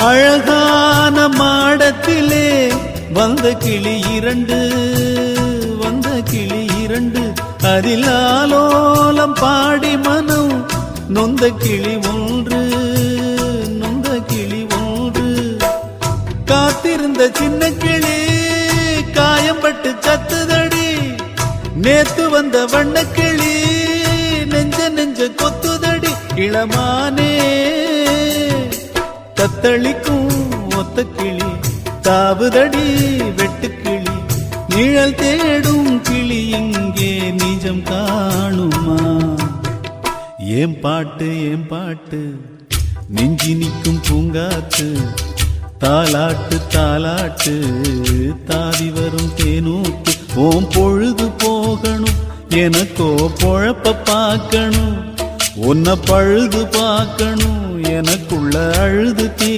அழகான மாடத்திலே வந்த கிளி இரண்டு, வந்த கிளி இரண்டு, அதில் ஆலோலம் பாடி மனம் நொந்த கிளி ஒன்று, நொந்த கிளி ஒன்று. காத்திருந்த சின்ன கிளி காயம்பட்டு சத்துதடி, நேத்து வந்த வண்ணக்கிளி நெஞ்ச நெஞ்ச கொத்துதடி. இளமானே தத்தளிக்கும் ஒத்த கிளி தாவுதடி வெட்டுக்கிளி, நிழல் தேடும் கிளி இங்கே நிஜம் காணுமா? ஏன் பாட்டு ஏன் பாட்டு நெஞ்சி நிற்கும் பூங்காத்து, தாலாட்டு தாலாட்டு தாவி வரும் தேனூத்து. ஓம் பொழுது போகணும் எனக்கோ பொழப்ப பார்க்கணும், உன்னை பழுது பார்க்கணும் எனக்குள்ள அழுது தீ